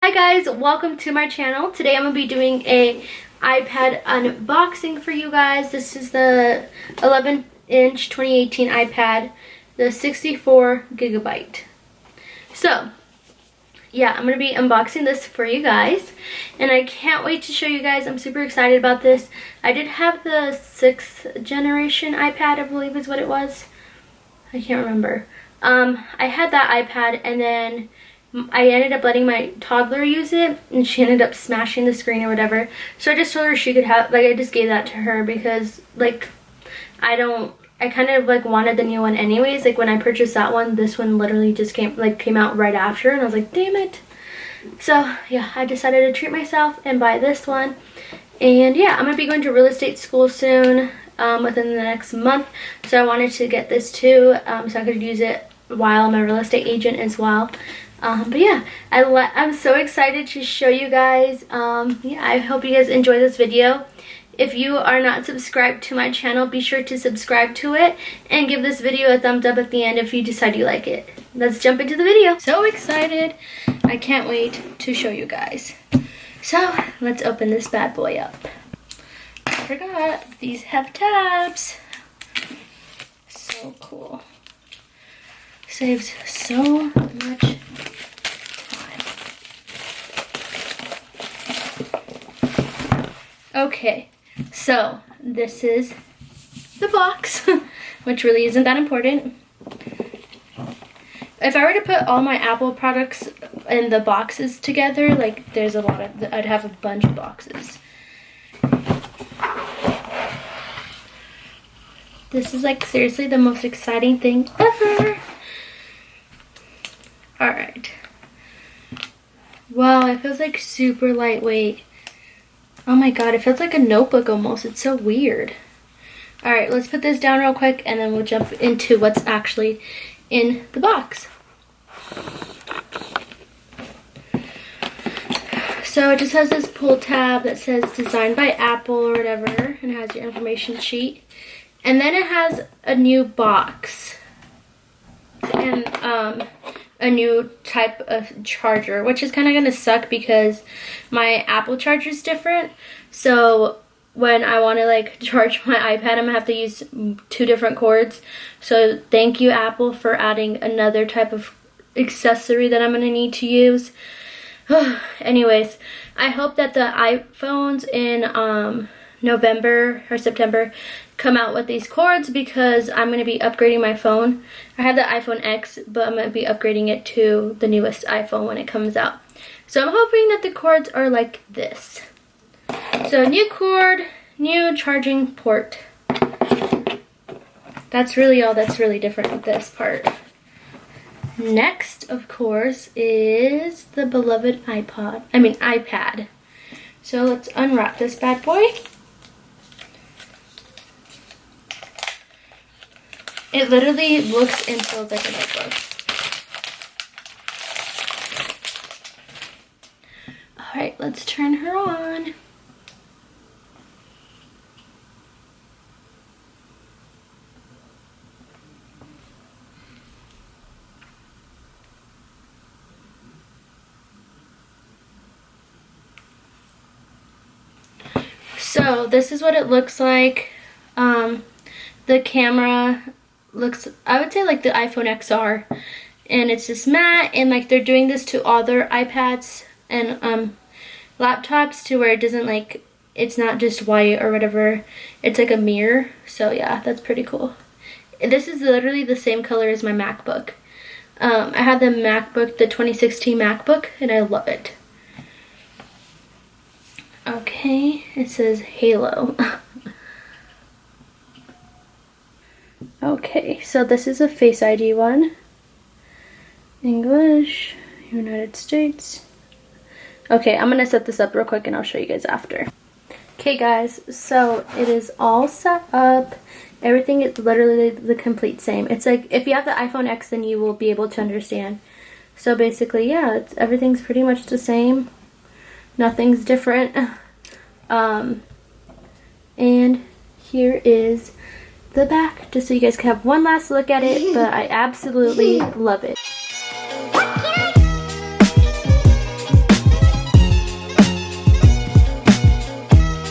Hi guys, welcome to my channel. Today I'm going to be doing a iPad unboxing for you guys. This is the 11-inch 2018 iPad, the 64 gigabyte. So, yeah, I'm going to be unboxing this for you guys, and I can't wait to show you guys. I'm super excited about this. I did have the 6th generation iPad, I believe is what it was. I can't remember. I had that iPad, and then I ended up letting my toddler use it, and she ended up smashing the screen or whatever. So I just told her she could have, like, I just gave that to her because, like, I kind of, like, wanted the new one anyways. Like, when I purchased that one, this one literally just came out right after, and I was like, damn it. So, yeah, I decided to treat myself and buy this one. And, yeah, I'm going to be going to real estate school soon, within the next month. So I wanted to get this too, so I could use it while I'm a real estate agent as well. But yeah, I'm so excited to show you guys. Yeah, I hope you guys enjoy this video. If you are not subscribed to my channel, be sure to subscribe to it and give this video a thumbs up at the end if you decide you like it. Let's jump into the video. So excited. I can't wait to show you guys. So let's open this bad boy up. I forgot, these have tabs. So cool. Saves so much time. Okay, so this is the box, which really isn't that important. If I were to put all my Apple products in the boxes together, like, there's a lot of, I'd have a bunch of boxes. This is, like, seriously the most exciting thing ever. Alright. Wow, it feels like super lightweight. Oh my god, it feels like a notebook almost. It's so weird. Alright, let's put this down real quick and then we'll jump into what's actually in the box. So it just has this pull tab that says designed by Apple or whatever, and it has your information sheet. And then it has a new box and a new type of charger, which is kind of gonna suck because my Apple charger is different. So when I want to, like, charge my iPad, I'm gonna have to use 2 different cords. So thank you, Apple, for adding another type of accessory that I'm gonna need to use. Anyways, I hope that the iPhones in November or September come out with these cords, because I'm going to be upgrading my phone. I have the iPhone X, but I'm going to be upgrading it to the newest iPhone when it comes out. So I'm hoping that the cords are like this. So new cord, new charging port. That's really all that's really different with this part. Next, of course, is the beloved iPad. So let's unwrap this bad boy. It literally looks and feels like a notebook. Alright, let's turn her on. So this is what it looks like. The camera looks, I would say, like the iPhone XR, and it's just matte, and like they're doing this to all their iPads and laptops to where it doesn't, like, it's not just white or whatever, it's like a mirror. So yeah, that's pretty cool. This is literally the same color as my MacBook. I had the MacBook, the 2016 MacBook, and I love it. Okay, it says Halo. Okay, so this is a Face ID one. English, United States. Okay, I'm gonna set this up real quick and I'll show you guys after. Okay guys, so it is all set up. Everything is literally the complete same. It's like, if you have the iPhone X, then you will be able to understand. So basically, yeah, everything's pretty much the same. Nothing's different. And here is the back, just so you guys can have one last look at it, but I absolutely love it.